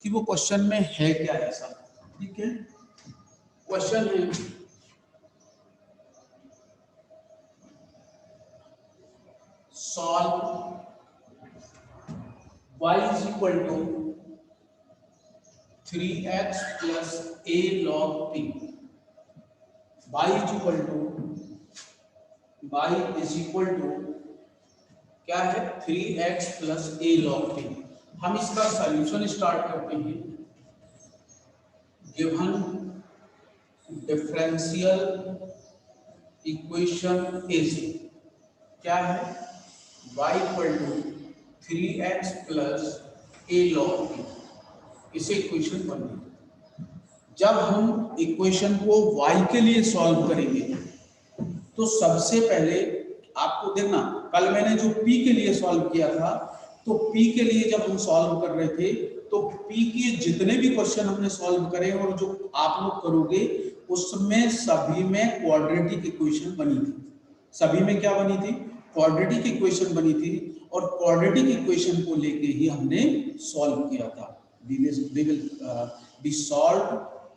कि वो क्वेश्चन में है क्या ऐसा। ठीक है, क्वेश्चन है solve y is equal to 3x plus a log p। y is equal to क्या है 3x plus a log p। हम इसका सॉल्यूशन स्टार्ट करते हैं। गिवन डिफरेंशियल इक्वेशन इज क्या है y equal to 3x plus a log p। इसे equation बन गई। जब हम इक्वेशन को y के लिए सॉल्व करेंगे तो सबसे पहले आपको देखना, कल मैंने जो p के लिए सॉल्व किया था, तो p के लिए जब हम सॉल्व कर रहे थे तो p के जितने भी क्वेश्चन हमने सॉल्व करे और जो आप लोग करोगे उसमें सभी में क्वाड्रेटिक इक्वेशन बनी थी। सभी में क्या बनी थी? क्वाड्रेटिक इक्वेशन बनी थी। और क्वाड्रेटिक इक्वेशन को लेके ही हमने सॉल्व किया था। we will solve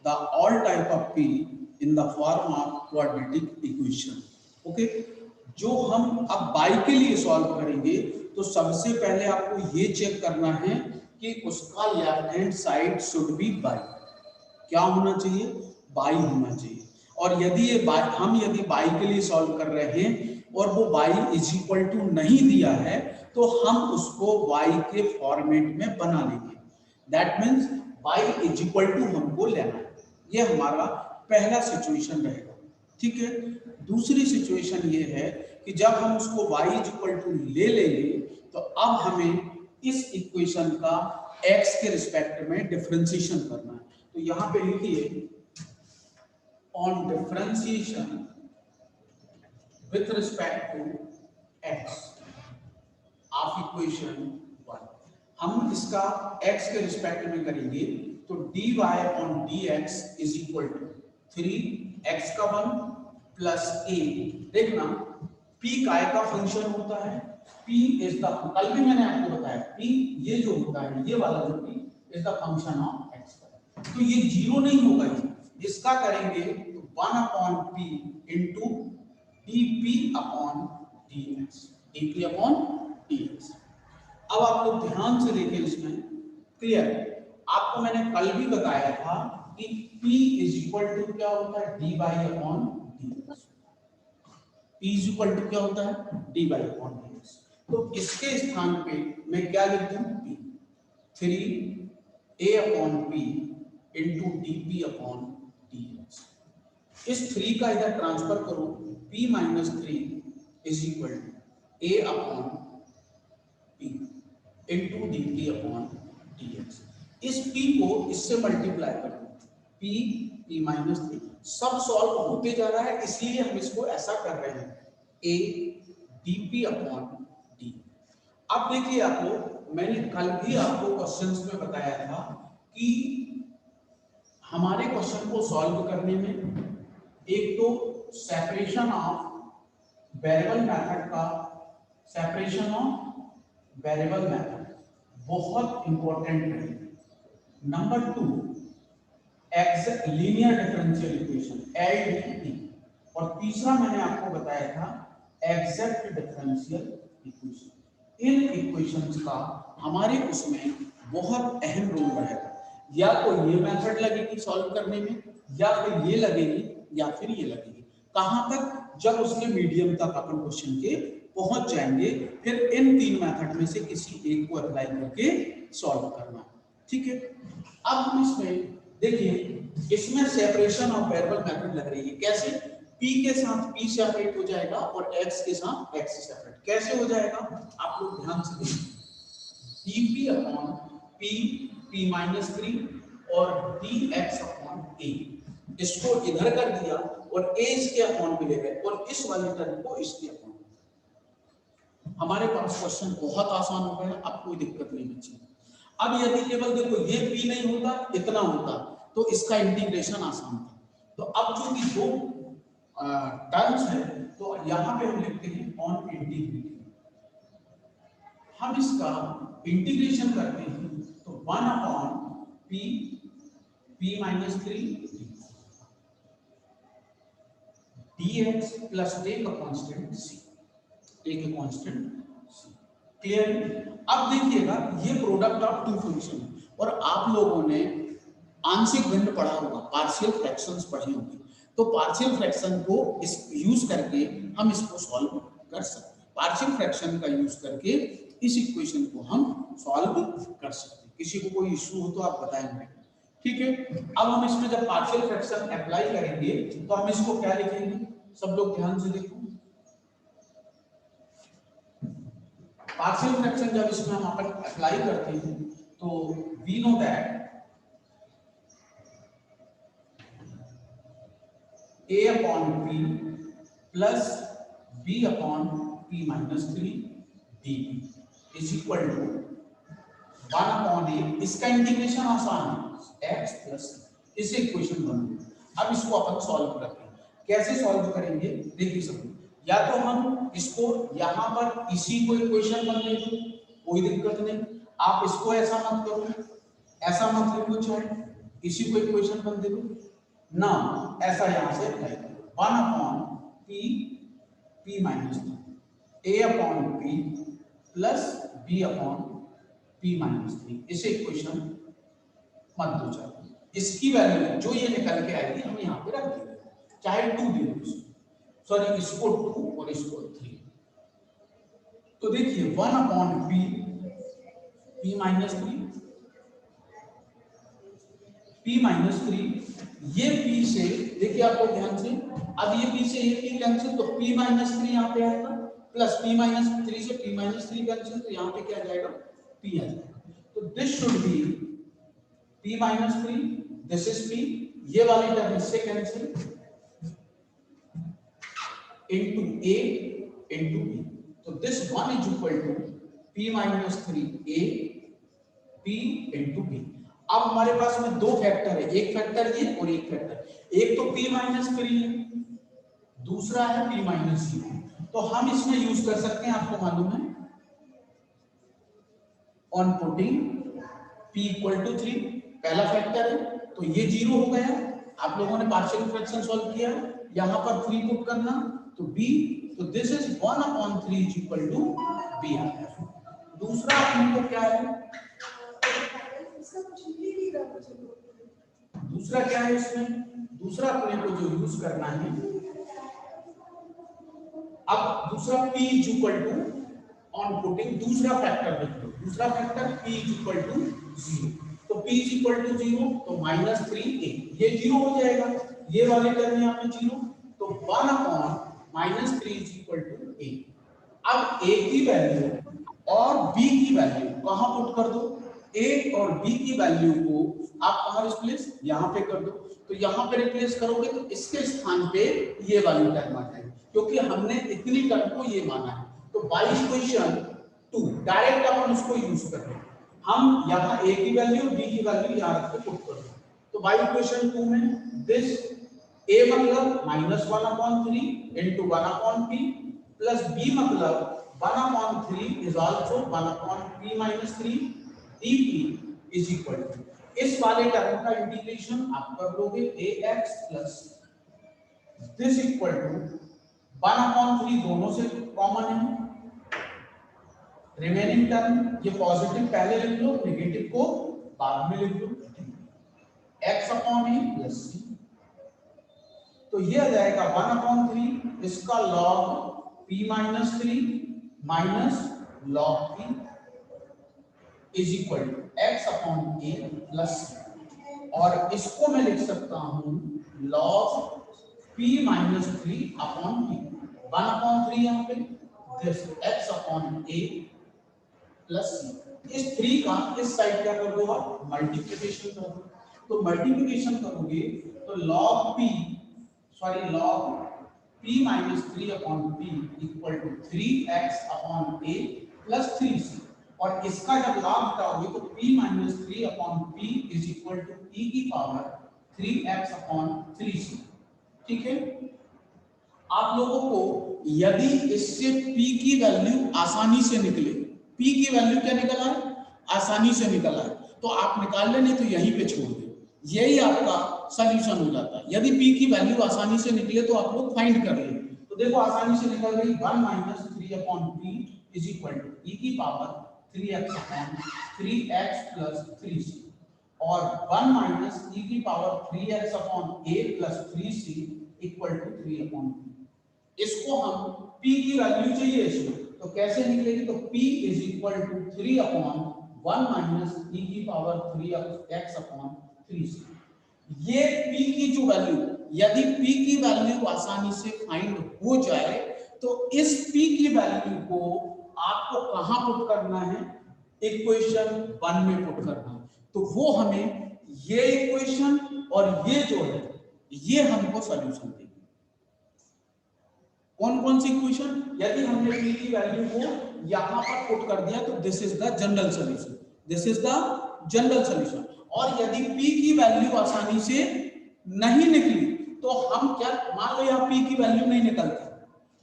the all type of p in the form of quadratic equation। Okay, जो हम अब y के लिए सॉल्व करेंगे तो सबसे पहले आपको ये चेक करना है कि उसका left hand side should be y। क्या होना चाहिए? y होना चाहिए। और यदि ये हम यदि y के लिए सॉल्व कर रहे हैं और वो y इज इक्वल टू नहीं दिया है तो हम उसको y के फॉर्मेट में बना लेंगे। That means y is equal to हमको लेना है। ये हमारा पहला सिचुएशन रहेगा। ठीक है, दूसरी सिचुएशन ये है कि जब हम उसको y इज इक्वल टू ले लेंगे तो अब हमें इस इक्वेशन का x के रिस्पेक्ट में डिफरेंशिएशन करना है। तो यहां पे लिखिए on differentiation with respect to x of equation 1। हम इसका x के रिस्पेक्ट में करेंगे तो dy on dx is equal to 3x का 1 प्लस a। देखना p काय का फंक्शन होता है। p इज द, कल भी मैंने आपको बताया p ये जो होता है, ये वाला जो p is the function of x का। तो ये जीरो नहीं होगा, इसका करेंगे तो 1 upon p into dp upon dx, dp upon dx। अब आप लोग ध्यान से देखें, इसमें क्लियर। आपको मैंने कल भी बताया था कि p इज इक्वल टू क्या होता है? dy upon dx। p is equal to क्या होता है? dy upon dx। तो इसके स्थान पे मैं क्या लिख दूं? p 3a upon p into dp upon dx। इस 3 का इधर ट्रांसफर करो, p minus 3 is equal to a upon p into dt upon dx। इस p को इससे मल्टीप्लाई करो, p माइनस 3 सब सॉल्व होते जा रहा है, इसलिए हम इसको ऐसा कर रहे हैं a dp अपॉन d। अब देखिए आप लोग, मैंने कल भी आपको क्वेश्चंस में बताया था कि हमारे क्वेश्चन को सॉल्व करने में एक तो सेपरेशन ऑफ वेरिएबल मेथड का, सेपरेशन ऑफ वेरिएबल मेथड बहुत इंपॉर्टेंट है। Number 2 exact linear differential equation LDE। और तीसरा मैंने आपको बताया था एग्जैक्ट डिफरेंशियल इक्वेशन। इन इक्वेशंस का हमारे उसमें बहुत अहम रोल रहेगा। या तो ये मेथड लगेगी सॉल्व करने में, या फिर ये लगेगी, या फिर ये लगेगी। कहां तक? जब उसके मीडियम तक अपन क्वेश्चन के पहुंच जाएंगे, फिर इन 3 मेथड में से किसी एक को अप्लाई करके सॉल्व करना। ठीक है, अब हम इसमें देखिए, इसमें सेपरेशन ऑफ वेरिएबल मेथड लग रही है। कैसे? p के साथ p सेपरेट हो जाएगा और x के साथ x सेपरेट। कैसे हो जाएगा आप लोग ध्यान से देखिए, dp upon p, p minus 3 और dx अपॉन a। इसको इधर कर दिया और a इसके अपॉन पे ले गए और इस वाले टर्म को इसके अपॉन। हमारे पास क्वेश्चन बहुत आसान हो गया, अब कोई दिक्कत नहीं बची। अब यदि केवल देखो ये p नहीं होता, इतना होता, तो इसका इंटीग्रेशन आसान था। तो अब जो कि दो टर्म्स है, तो यहां पे हम लिखते हैं ऑन इंटीग्रेटिंग। हम इसका इंटीग्रेशन करते हैं तो 1 upon p p minus 3 dx plus take a constant c, take a constant c। Clear? अब देखिएगा ये प्रोडक्ट ऑफ टू फंक्शन, और आप लोगों ने आंशिक भिन्न पढ़ा होगा, पार्शियल फ्रैक्शंस पढ़े होंगे, तो पार्शियल फ्रैक्शन को इस यूज करके हम इसको सॉल्व कर सकते हैं। पार्शियल फ्रैक्शन का यूज करके इस इक्वेशन को हम सॉल्व कर सकते हैं। किसी को कोई इशू हो तो आप बताएंगे, ठीक है? अब हम इसमें जब पार्शियल फ्रैक्शन अप्लाई करेंगे तो हम इसको क्या लिखेंगे, सब लोग ध्यान से देखो। पार्शियल फ्रैक्शन जब इसमें हम अपन अप्लाई करते हैं तो we know that a upon p plus b upon p minus 3 dp is equal to 1 upon a। इसका इंटीग्रेशन आसान है, x प्लस इस इक्वेशन बन गई। अब इसको अपन सॉल्व करते हैं। कैसे सॉल्व करेंगे देखिए सब, या तो हम इसको यहाँ पर इसी को इक्वेशन बन लेंगे, कोई दिक्कत नहीं। आप इसको ऐसा मत करो, ऐसा मत लिखो, चाहे इसी को इक्वेशन बन दे दो ना, ऐसा यहां से अप्लाई करो। 1 upon p p minus 3 a upon p plus b upon p minus 3, इसे इक्वेशन मत दो, चाहे इसकी वैल्यू जो ये निकल के आएगी हम यहाँ पे रख देंगे, चाहे 2 दे दो, सॉरी इसको 2 और इसको 3। तो देखिए 1 upon p p minus 3 p minus 3, ये p से देखिए आप लोग ध्यान से, अब ये p से ये p कैंसिल, तो p माइनस 3 यहाँ पे आएगा, प्लस p माइनस 3 से p माइनस 3 कैंसिल, तो यहाँ पे क्या आ जाएगा, p आ जाएगा। तो this should be p minus 3, this is p, ये वाली टर्म इससे cancel, into a into b, तो this one is equal to p minus 3 a p into b। अब हमारे पास में दो फैक्टर है, एक फैक्टर ये और एक फैक्टर, एक तो p माइनस 3 है, दूसरा है p माइनस 0। तो हम इसमें यूज कर सकते हैं, आपको मालूम है, on putting p equal to 3, पहला फैक्टर है तो ये 0 हो गया। आप लोगों ने पार्शियल फ्रैक्शन सॉल्व किया, यहां पर 3 पुट करना तो b, तो this is 1 upon 3 is equal to b। दूसरा अपने को क्या है, दूसरा क्या है इसमें, दूसरा अपने को जो यूज करना है, अब दूसरा p is equal to on putting दूसरा फैक्टर लिख लो, दूसरा factor p is equal to 0, तो p इज इक्वल टू 0 तो माइनस 3a, ये 0 हो जाएगा, ये वाले टर्म यहाँ पे 0, तो 1 upon minus 3 is equal to a। अब a की वैल्यू और b की वैल्यू कहां पुट कर दो, a और b की वैल्यू को आप कहां रिप्लेस, यहां पे कर दो, तो यहां पे रिप्लेस करोगे तो इसके स्थान पे ये वाली टर्म आ जाएगी, क्योंकि हमने इतनी टर्म को ये माना है। तो बाय इक्वेशन 2 डायरेक्ट अपन उसको यूज कर रहे हैं, हम यहां a की वैल्यू और b की वैल्यू यहां रख के पुट कर दो, तो बाय इक्वेशन 2 में दिस a मतलब -1/3 into 1/p प्लस b मतलब 1/3 is also 1/p-3 dp is equal to, इस वाले टर्म का इंटीग्रेशन आप कर लोगे ax plus this equal to 1/3 दोनों से कॉमन है, रिमेनिंग टर्म ये पॉजिटिव पहले लिख लो, नेगेटिव को बाद में लिख लो, x upon a plus c, तो ये आ जाएगा 1/3 इसका log p minus 3 minus log p is equal to x upon a plus c, और इसको मैं लिख सकता हूं log p minus 3 upon p, 1/3 यहाँ पे this x upon a plus c, इस 3 का इस साइड क्या कर दो आप, मल्टीप्लिकेशन कर दो, तो मल्टीप्लिकेशन करोगे तो log p p minus 3 upon p equal to 3x upon a plus 3c, और इसका जब लॉग हटाओगे तो p minus 3 upon p is equal to e की पावर 3x अपॉन 3c। ठीक है, आप लोगों को यदि इससे p की वैल्यू आसानी से निकले, p की वैल्यू क्या निकला है, आसानी से निकला है, तो आप निकाल लें, नहीं तो यहीं पे छोड़ दें, यही आपका सॉल्यूशन हो जाता है। यदि p की वैल्यू आसानी से निकले तो आप लोग फाइंड कर लें। तो देखो आसानी से निकल गई 1 minus 3/p is equal to e की power 3x upon 3x plus 3c, और 1 माइनस e की power 3x upon a plus 3c equal to 3/p। इसको हम p की वैल्यू चाहिए इसमें, तो कैसे निकलेगी, तो p is equal to 3 upon 1 minus e की पावर 3x अपॉन 3c। ये p की जो वैल्यू, यदि p की वैल्यू आसानी से फाइंड हो जाए तो इस p की वैल्यू को आपको कहां पुट करना है, इक्वेशन 1 में पुट करना है। तो वो हमें ये इक्वेशन और ये जो है ये हमको सॉल्यूशन देगी। कौन कौन सी इक्वेशन, यदि हमने p की वैल्यू को यहां पर पुट कर दिया तो this is the general solution, this is the general solution. और यदि p की वैल्यू आसानी से नहीं निकली तो हम क्या, मान लो यहाँ p की वैल्यू नहीं निकलती,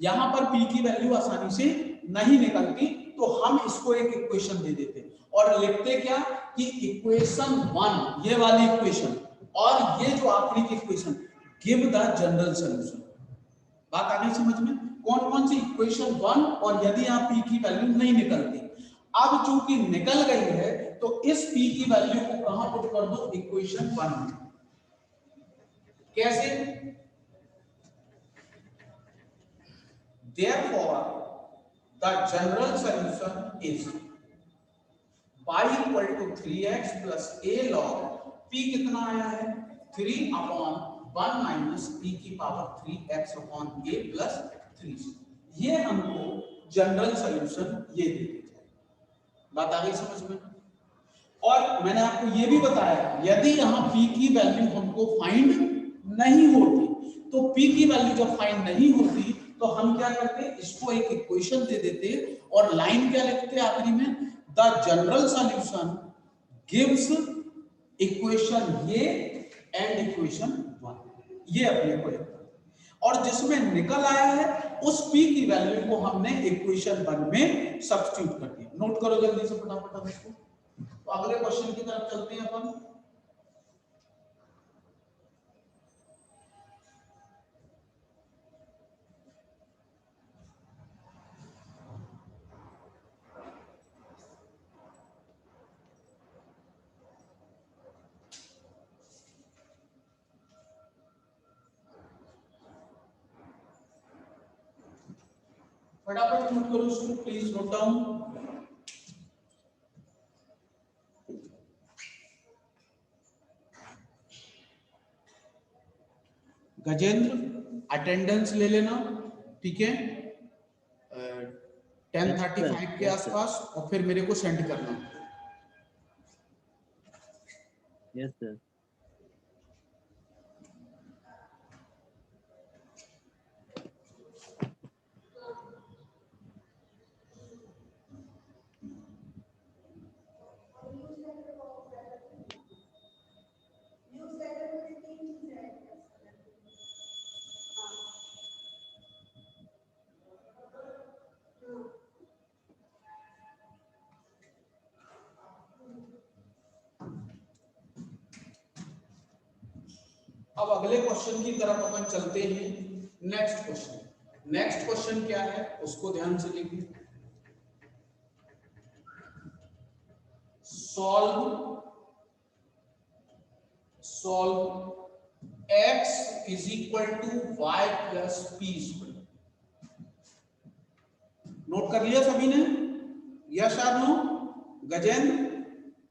यहां पर p की वैल्यू आसानी से नहीं निकलती, तो हम इसको एक इक्वेशन दे देते और लिखते क्या कि इक्वेशन 1 ये वाली इक्वेशन और ये जो आखिरी की equation give the general solution. बात आ गई समझ में, कौन कौन सी इक्वेशन 1 और यदि यहाँ p की वैल्यू नहीं निकलती। अब चूंकि निकल गई है तो इस p की वैल्यू को कहां पुट कर दो, इक्वेशन 1 में। कैसे, therefore the general solution is y equal to 3x plus a log p कितना आया है 3 अपॉन 1 माइनस e की power 3x upon a plus 3। ये हमको जनरल सॉल्यूशन ये दे देता है। बात आ गई समझ में। और मैंने आपको ये भी बताया यदि यहाँ p की वैल्यू हमको फाइंड नहीं होती, तो p की वैल्यू जब फाइंड नहीं होती तो हम क्या करते, इसको एक इक्वेशन दे देते और लाइन क्या लिखते आखिरी में, the general solution gives equation ये एंड इक्वेशन 1, ये अपने को लिखते। और जिसमें निकल आया है उस p की वैल्यू को हमने इक्वेशन 1 में सब्स्टिट्यूट कर दिया। नोट करो जल्दी से फटाफट इसको। तो अगले क्वेश्चन की तरफ चलते हैं अपन। फटाफट नोट करो इसको, please note down. Gajendra attendance ले लेना, ठीक है, 10:35 के आसपास, और फिर मेरे को सेंड करना। Yes sir. अब अगले क्वेश्चन की तरफ अपन चलते हैं। नेक्स्ट क्वेश्चन, नेक्स्ट क्वेश्चन क्या है उसको ध्यान से लिखिए। Solve x is equal to y plus P square. Note कर लिया सभी ने, यस और no? Gajendra?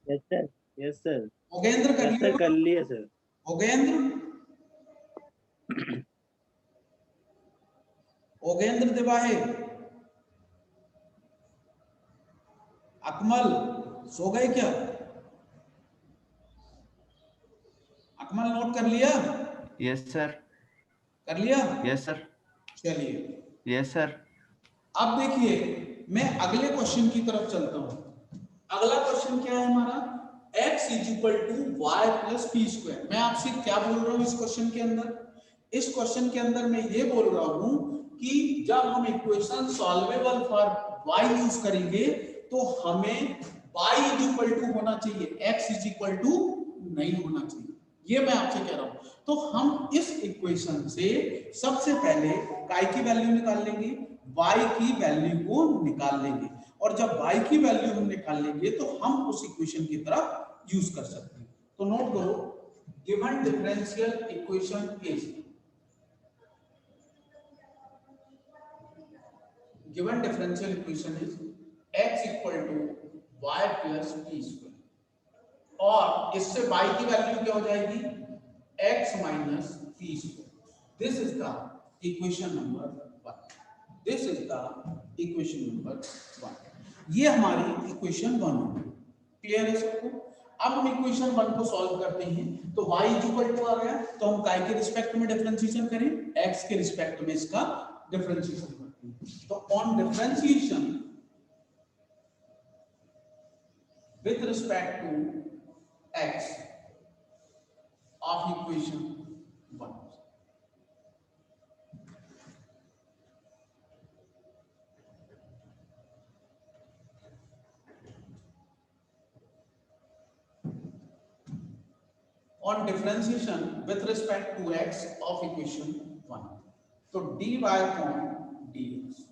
Yes sir, yes sir. Yogendra कर लिया सर। ओगेंद्र, ओगेंद्र दिवाहे, अकमल सो गए क्या? अकमल नोट कर लिया? Yes sir. कर लिया? Yes sir. चलिए यस सर। अब देखिए मैं अगले क्वेश्चन की तरफ चलता हूं। अगला क्वेश्चन क्या है हमारा, x is equal to y plus P square. मैं आपसे क्या बोल रहा हूं इस क्वेश्चन के अंदर, इस क्वेश्चन के अंदर मैं ये बोल रहा हूं कि जब हम equation solvable for y use करेंगे तो हमें y इज इक्वल टू होना चाहिए, x इज इक्वल टू नहीं होना चाहिए, ये मैं आपसे कह रहा हूं। तो हम इस इक्वेशन से सबसे पहले काय की वैल्यू निकाल लेंगे, y की वैल्यू को निकाल लेंगे, और जब y की वैल्यू हम निकाल लेंगे तो हम उस इक्वेशन की तरफ यूज कर सकते हैं। तो नोट करो, given differential equation is, given differential equation is x equal to y plus p square, और इससे y की वैल्यू क्या हो जाएगी, x minus p square. This is the equation number 1. This is the equation number 1. ये हमारी equation 1 है। Clear है सबको? अब हम इक्वेशन 1 को सॉल्व करते हैं, तो y इज इक्वल टू आ गया, तो हम काय के रिस्पेक्ट में डिफरेंशिएशन करें, x के रिस्पेक्ट में इसका डिफरेंशिएशन करते हैं। तो on differentiation with respect to x of equation 1, on differentiation with respect to x of equation 1, तो dy upon dx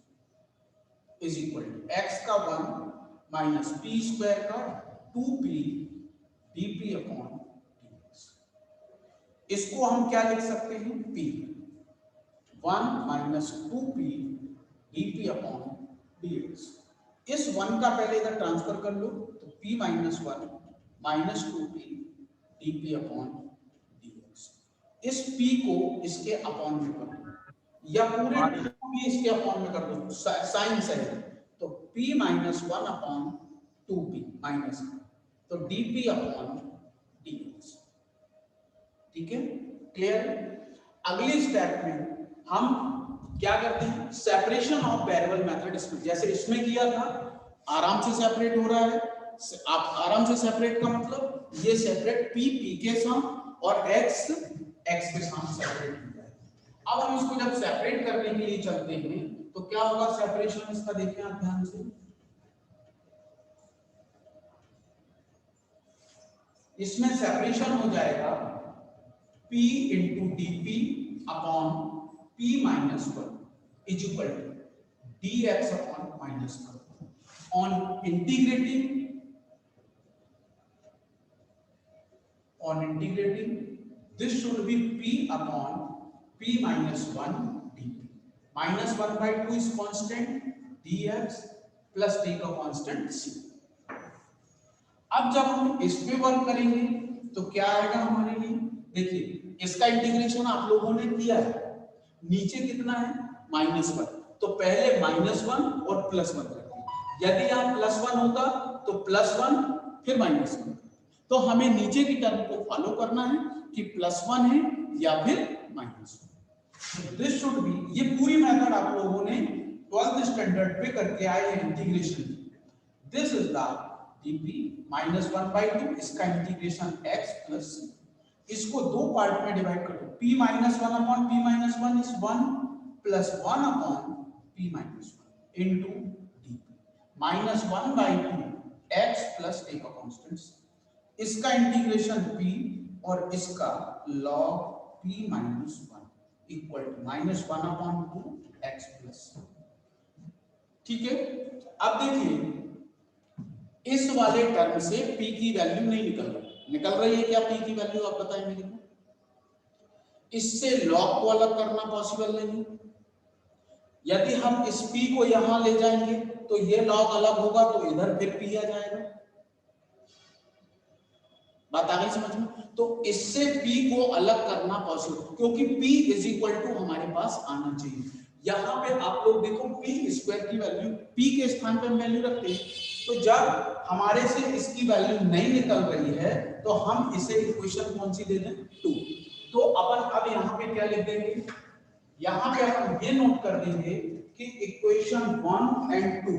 is equal to x का 1 माइनस p स्क्वायर का 2p dp अपॉन dx। इसको हम क्या लिख सकते हैं, p 1 minus 2p dp upon dx। इस 1 का पहले इधर ट्रांसफर कर लो, तो p minus 1 minus 2p dp upon dx। इस p को इसके अपॉन में कर दो, या पूरे p इसके अपॉन में कर दो, साइन सही, तो p minus 1 upon 2p minus, तो dp अपॉन dx। ठीक है, क्लियर? अगले स्टेप में हम क्या करते हैं, सेपरेशन ऑफ वेरिएबल मेथड, इसमें जैसे इसमें किया था, आराम से सेपरेट हो रहा है। आप आराम से सेपरेट का मतलब ये सेपरेट p p के साथ और x x के साथ सेपरेट हो जाए। अब हम इसको जब सेपरेट करने के लिए चलते हैं तो क्या होगा सेपरेशन इसका, देखिए आप ध्यान से, इसमें सेपरेशन हो जाएगा p into d p upon p minus 1 is equal to d x upon minus 1 on integrating this should be p upon p minus 1 dp, minus 1 by 2 is constant dx plus d का constant c। अब जब हम इस पे work करेंगे तो क्या आएगा हमारे लिए, देखिए इसका इंटीग्रेशन आप लोगों ने किया है, नीचे कितना है माइनस 1, तो पहले माइनस 1 और प्लस 1 रखिए, यदि यहाँ प्लस 1 होता तो प्लस 1 फिर माइनस 1, तो हमें नीचे की टर्म को फॉलो करना है कि प्लस 1 है या फिर माइनस 1। दिस शुड बी, ये पूरी मेथड आप लोगों ने 12th स्टैंडर्ड पे करके आए हैं integration. This is the dp minus 1 by 2, इसका इंटीग्रेशन x प्लस c, इसको दो पार्ट में डिवाइड कर दो, p minus 1 upon p minus 1 is 1 plus 1 upon p minus 1 into dp minus 1 by 2 x plus a का कांस्टेंट, इसका integration p और इसका log p minus 1 equal to minus 1 upon 2 x plus. ठीक है, अब देखिए इस वाले टर्म से p की वैल्यू नहीं निकल रही है क्या, p की वैल्यू आप बताएं मेरे को, इससे log को अलग करना पॉसिबल नहीं, यदि हम इस p को यहां ले जाएंगे तो ये log अलग होगा, तो इधर फिर p आ जाएगा, बात आ गई समझ में? तो इससे p को अलग करना पॉसिबल, क्योंकि p इज इक्वल टू हमारे पास आना चाहिए। यहां पे आप लोग देखो p स्क्वायर की वैल्यू p के स्थान पे हम वैल्यू रखते हैं, तो जब हमारे से इसकी वैल्यू नहीं निकल रही है तो हम इसे इक्वेशन कौन सी दे दें, 2। तो अपन अब यहाँ पे क्या लिख देंगे, यहाँ पे अपन ये नोट कर देंगे कि equation 1 and 2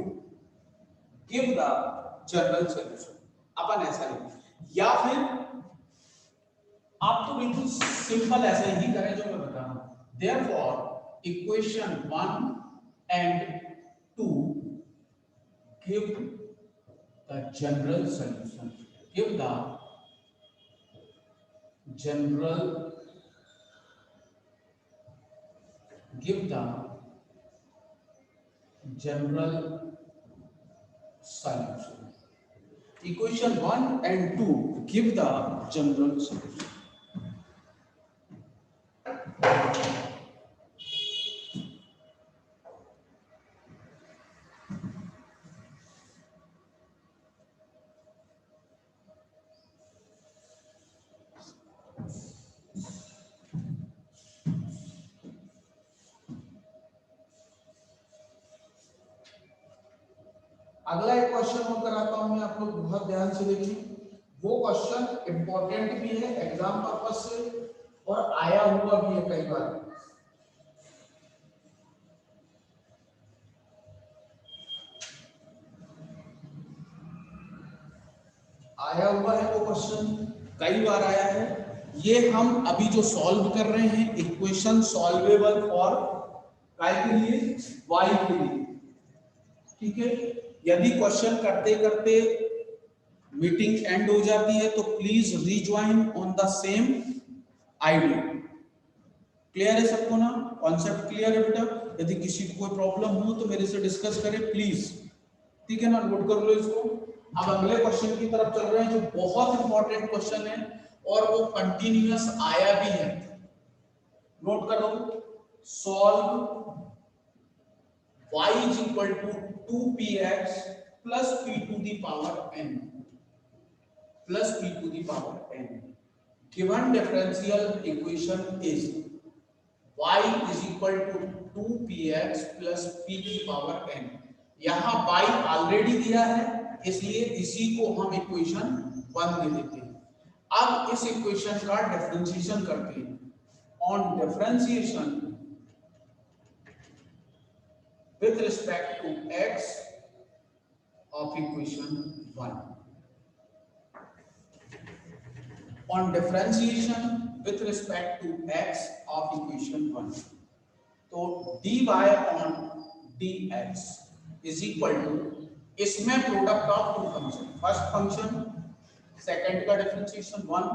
give the general solution, अपन ऐसा लिखें, या फिर आप तो बिल्कुल सिंपल ऐसे ही करें जो मैं बता रहा हूं, therefore equation 1 and 2 give the general solution. Give the general, give the general solution. Equation 1 and 2 give the general solution. अगला एक क्वेश्चन और कराता हूं मैं, आप लोग बहुत ध्यान से देखिए। वो क्वेश्चन इंपॉर्टेंट भी है एग्जाम पर्पज से और आया हुआ भी है कई बार। आया हुआ है वो क्वेश्चन, कई बार आया है। ये हम अभी जो सॉल्व कर रहे हैं इक्वेशन सॉल्वेबल फॉर काय के लिए, y के लिए, ठीक है। यदि क्वेश्चन करते करते मीटिंग एंड हो जाती है तो please rejoin on the same ID. Clear है सबको ना, कॉन्सेप्ट क्लियर है बेटा? यदि किसी को कोई प्रॉब्लम हो तो मेरे से डिस्कस करें प्लीज, ठीक है ना, नोट कर लो इसको। अब अगले क्वेश्चन की तरफ चल रहे हैं जो बहुत इंपॉर्टेंट क्वेश्चन है और वो कंटिन्यूअस आया भी है। नोट करो, solve y is equal to 2px plus p to the power n plus p to the power n. Given differential equation is y is equal to 2px plus p to the power n. यहाँ y already दिया है इसलिए इसी को हम equation 1 दे देते हैं। अब इस इक्वेशन का डिफरेंशिएशन करते हैं। On differentiation with respect to x of equation 1, on differentiation with respect to x of equation 1, तो dy on dx is equal to, इसमें product of two function, first function second का differentiation 1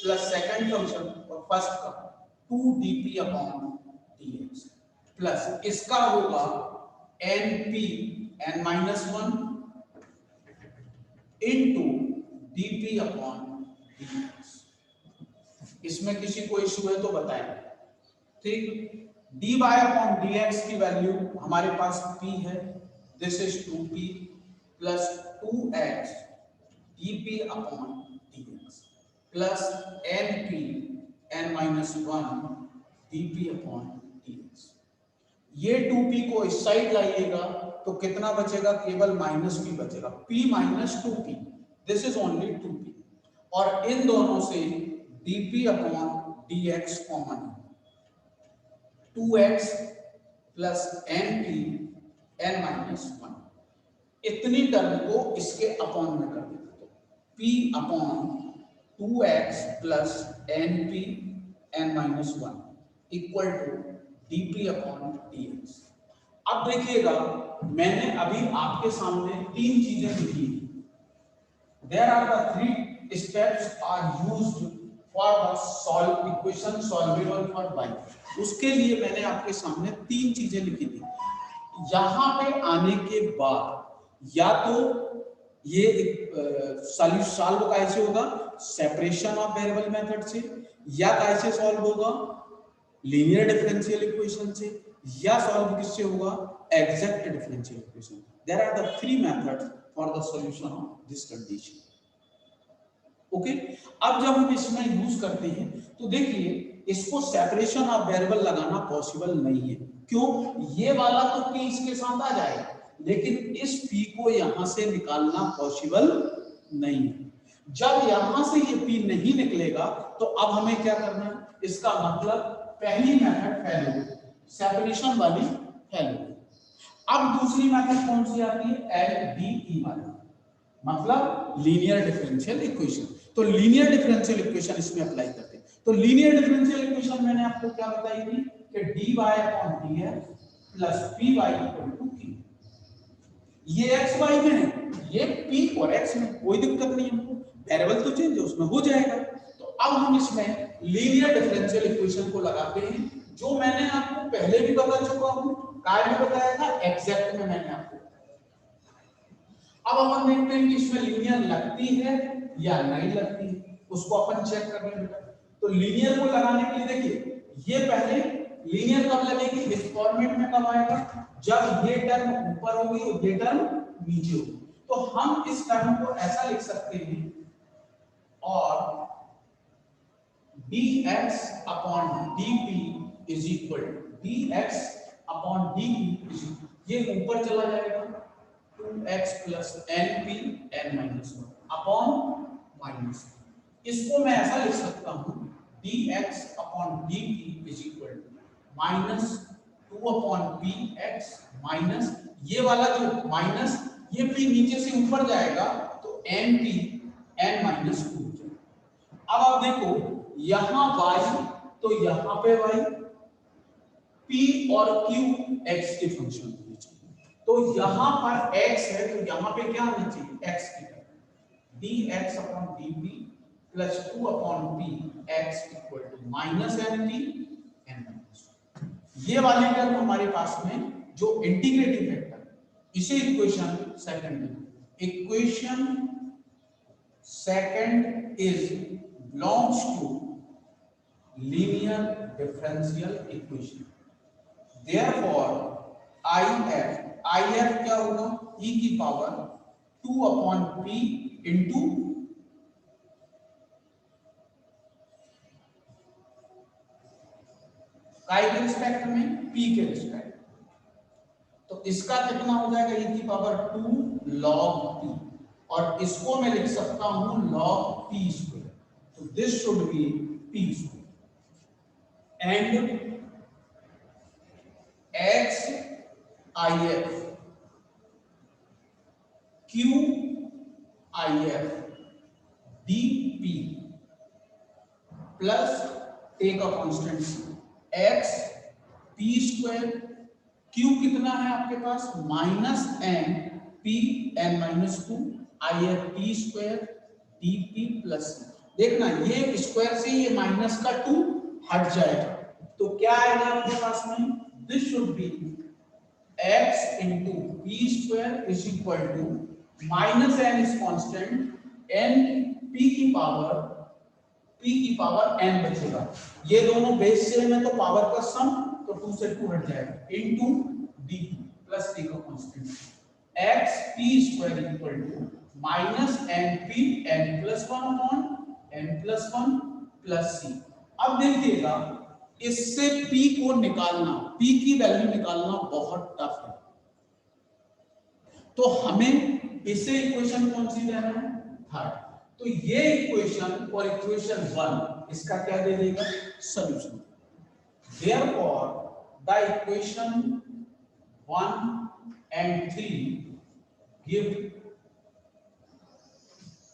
plus second function और first का 2 dp upon dx plus इसका होगा np n-1 into dp upon dx। इसमें किसी को इश्यू है तो बताएं, ठीक। dy अपॉन dx की वैल्यू हमारे पास p है, this is 2p plus 2x dp upon dx plus np n-1 dp upon dx। ये 2p को इस साइड लाइएगा तो कितना बचेगा, केवल माइनस p बचेगा, p minus 2p, this is only 2p। और इन दोनों से dp upon dx common, 2x plus np n-1, इतनी टर्म को इसके अपॉन में कर देते तो p upon 2x plus np n-1 equal to dp upon dx। अब देखिएगा मैंने अभी आपके सामने तीन चीजें लिखी हैं। There are the three steps are used for the solve equation solvable for y। उसके लिए मैंने आपके सामने तीन चीजें लिखी थी। यहां पे आने के बाद या तो ये सॉल्व कैसे होगा, सेपरेशन ऑफ वेरिएबल मेथड से, या कैसे सॉल्व होगा लीनियर डिफरेंशियल इक्वेशन से, या सॉल्व किससे होगा exact differential equation. There are the three methods for the solution of this condition. Okay, अब जब हम इसमें यूज करते हैं तो देखिए इसको सेपरेशन ऑफ वेरिएबल लगाना पॉसिबल नहीं है। क्यों? ये वाला तो p इसके साथ आ जाएगा लेकिन इस p को यहां से निकालना पॉसिबल नहीं है। जब यहां से ये p नहीं निकलेगा तो अब हमें क्या करना है, इसका मतलब पहली मेथड फेल हो गई, सेपरेशन वाली फेल हो गई। अब दूसरी मेथड कौन सी आती है, LDE वाली, मतलब लीनियर डिफरेंशियल इक्वेशन। तो लीनियर डिफरेंशियल इक्वेशन इसमें अप्लाई करते हैं। तो लीनियर डिफरेंशियल इक्वेशन मैंने आपको क्या बताई थी कि dy upon dx plus py equal to q। ये एक्स वाई में है, ये पी और एक्स में, कोई दिक्कत नहीं हमको, वेरिएबल तो चेंज है उसमें हो जाएगा। तो अब हम इसमें लीनियर डिफरेंशियल इक्वेशन को लगाते हैं, जो मैंने आपको पहले भी बता चुका हूं, काय में बताया था, एग्जैक्ट में मैंने आपको। अब अपन देखते हैं कि इसमें लीनियर लगती है या नहीं लगती है, उसको अपन चेक कर लेंगे। तो लीनियर को लगाने के लिए देखिए, ये पहले लीनियर कब लगेगी, इस फॉर्मेट में कब आएगा, जब ये टर्म ऊपर होगी और ये टर्म नीचे होगी। तो हम इस टर्म को ऐसा लिख सकते हैं, और dx upon dp is equal to dx upon dp is, ये ऊपर चला जाएगा 2x plus np n minus one upon minus, इसको मैं ऐसा लिख सकता हूं, dx upon dp is equal to minus 2 upon px minus, ये वाला जो माइनस, ये p नीचे से ऊपर जाएगा तो np n माइनस 2। अब आप देखो, यहां y तो यहां पे y, p और q x के फंक्शन होने चाहिए, तो यहां पर x है तो यहां पे क्या होना चाहिए, x की term dx upon dp plus 2 upon p x equal to minus np n minus, ये वाली टर्म हमारे पास में जो इंटीग्रेटिंग फैक्टर, इसे equation second, equation second is belongs to linear differential equation, therefore if क्या होगा, e की पावर 2 अपॉन p इंटू काय के रिस्पेक्ट में, p के रिस्पेक्ट, तो इसका कितना हो जाएगा, e की पावर 2 log p, और इसको मैं लिख सकता हूं log p स्क्वायर, तो this should be p square, and x if q if dp plus take a constant x p square, q कितना है आपके पास minus n p n minus 2 if p square dp plus, देखना ये square से ये minus का 2 हट जाएगा, तो क्या आएगा आपके पास में, this should be x into p square is equal to minus n is constant, n p की पावर n बचेगा, ये दोनों बेस सेम है तो पावर का सम, तो 2 से 2 हट जाएगा, इनटू d प्लस t का constant x p square equal to minus n p n plus 1 upon n plus 1 plus c। अब देखिएगा, इससे p को निकालना, p की वैल्यू निकालना बहुत टफ है, तो हमें इसे इक्वेशन कौन सी देना है, थर्ड, तो ये इक्वेशन और इक्वेशन 1 इसका क्या दे देगा, solution, therefore the equation 1 and 3 give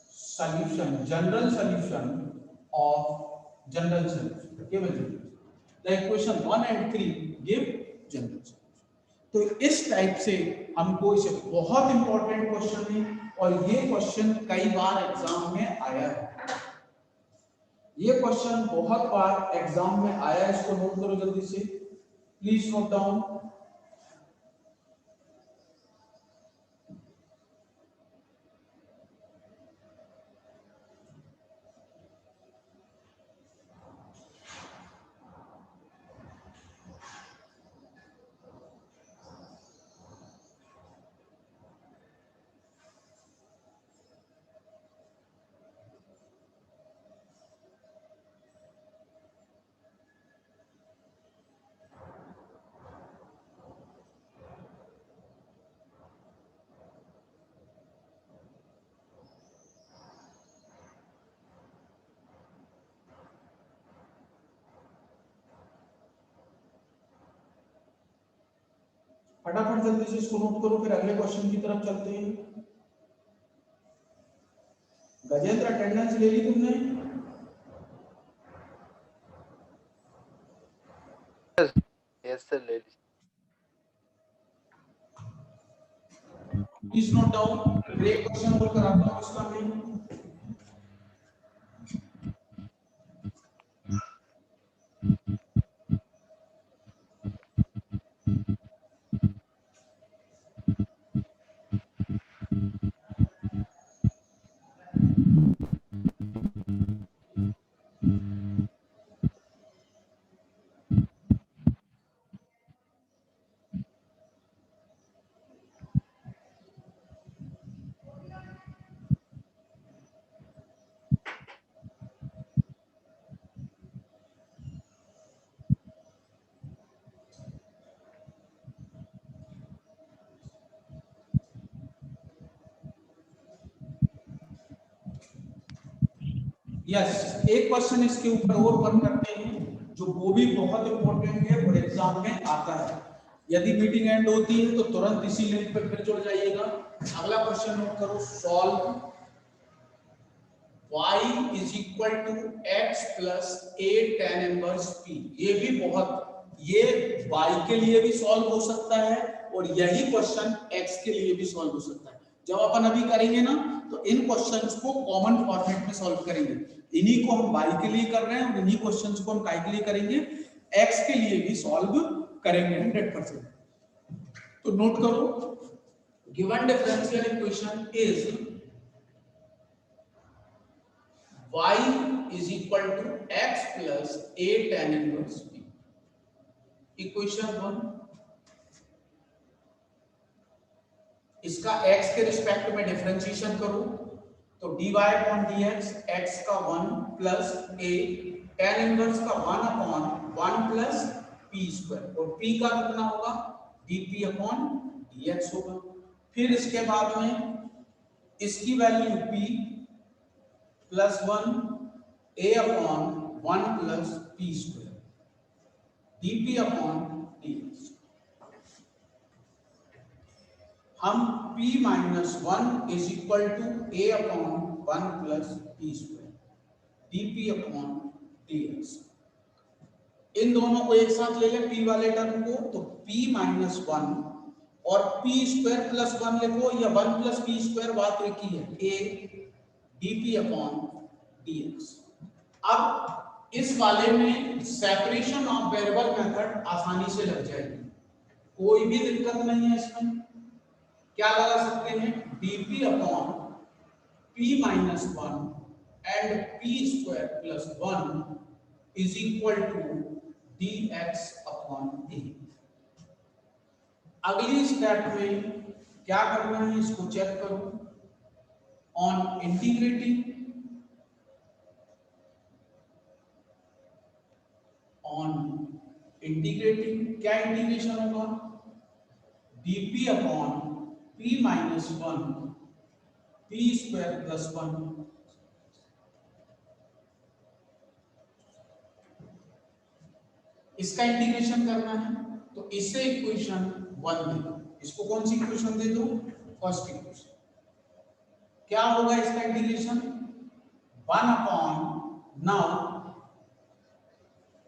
solution, general solution of general solution, केवल general, the equation 1 and 3 give general solution। तो इस टाइप से हमको इसे, बहुत इंपॉर्टेंट क्वेश्चन है, और ये क्वेश्चन कई बार एग्जाम में आया है, ये क्वेश्चन बहुत बार एग्जाम में आया है, इसको नोट करो जल्दी से, प्लीज नोट डाउन। फटाफट जल्दी से इसको नोट करो, फिर अगले क्वेश्चन की तरफ चलते हैं। गजेंद्र अटेंडेंस ले ली तुमने, यस सर ले ली। Please note down. एक क्वेश्चन और कराता हूँ इसका मैं। यस, एक क्वेश्चन इसके ऊपर और वर्क करते हैं जो वो भी बहुत इंपॉर्टेंट है और एग्जाम में आता है। यदि मीटिंग एंड होती है तो तुरंत इसी लिंक पर फिर जुड़ जाइएगा। अगला क्वेश्चन नोट करो, solve y is equal to x plus a tan inverse p। ये भी बहुत, ये y के लिए भी सॉल्व हो सकता है और यही क्वेश्चन x के लिए भी सॉल्व हो सकता है। जब अपन अभी करेंगे ना तो इन क्वेश्चंस को कॉमन फॉर्मेट में सॉल्व करेंगे। इन्हीं को हम y के लिए कर रहे हैं और इन्हीं क्वेश्चंस को हम काय के लिए करेंगे, x के लिए भी सॉल्व करेंगे 100%। तो नोट करो, given differential equation is y is equal to x plus a tan inverse p। Equation 1, इसका x के रिस्पेक्ट में डिफरेंशिएशन करो तो dy अपॉन dx, x का 1 प्लस a tan इनवर्स का 1 अपॉन 1 प्लस p स्क्वायर और p का कितना होगा, dp अपॉन dx होगा। फिर इसके बाद में इसकी value p plus 1 a upon 1 plus p square dp upon dx। हम p minus 1 is equal to a upon 1 plus p square dp upon dx, इन दोनों को एक साथ ले लें p वाले टर्म को, तो p माइनस 1 और p स्क्वायर प्लस 1 लिखो या 1 प्लस p स्क्वायर, बात एक ही है, a dp अपॉन dx। अब इस वाले में सेपरेशन ऑफ वेरिएबल मेथड आसानी से लग जाएगी, कोई भी दिक्कत नहीं है इसमें। क्या लगा सकते हैं, dp upon p minus 1 and p square plus 1 is equal to dx upon a। अगली स्टेप में क्या करना है, इसको चेक करो। ऑन इंटीग्रेटिंग, ऑन इंटीग्रेटिंग क्या इंटीग्रेशन होगा, dp upon p minus 1 p square plus 1, इसका इंटीग्रेशन करना है तो इससे इक्वेशन 1 दे दो। इसको कौन सी इक्वेशन दे दो, फर्स्ट इक्वेशन। क्या होगा इसका integration, 1 upon, now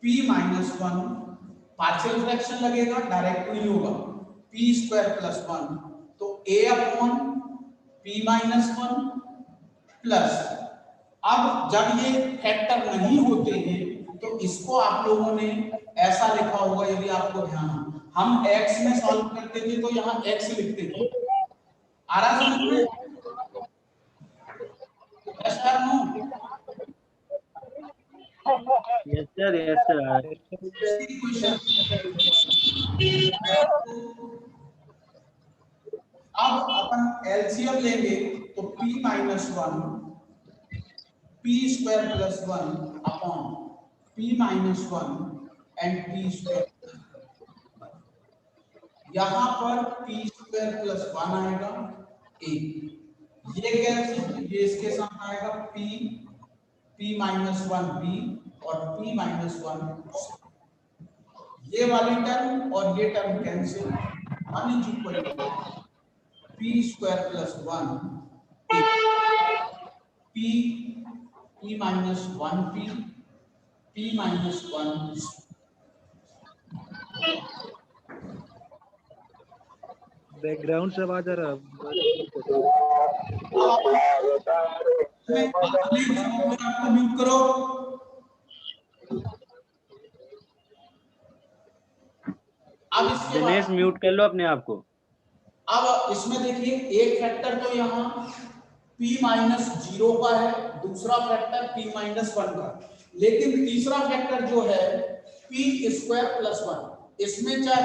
p minus 1 partial fraction लगेगा, डायरेक्ट नहीं होगा, p स्क्वायर प्लस 1 तो a upon p minus 1 plus, अब जब ये फैक्टर नहीं होते हैं तो इसको आप लोगों ने ऐसा लिखा होगा, यदि आपको ध्यान हो, हम x में सॉल्व करते थे तो यहाँ x लिखते थे। आ रहा समझ में, yes sir no, Yes, sir. Yes, sir. Equation. अब अपन एलसीएम लेंगे तो p minus 1 p square plus 1 upon p minus 1 and p square, यहाँ पर p स्क्वायर प्लस 1 आएगा a, ये कैंसिल, ये इसके साथ आएगा p माइनस 1 b और p माइनस 1, ये वाली टर्म और ये term cancel, 1 is equal to p square plus 1 p minus 1 p minus 1। Background से आवाज आ रहा है। आपको म्यूट करो। अब इसके दिनेश बाद म्यूट कर लो अपने आप को। अब इसमें देखिए एक फैक्टर तो यहाँ p-0 का है, दूसरा फैक्टर p-1 का, लेकिन तीसरा फैक्टर जो है p² + 1, इसमें चाहे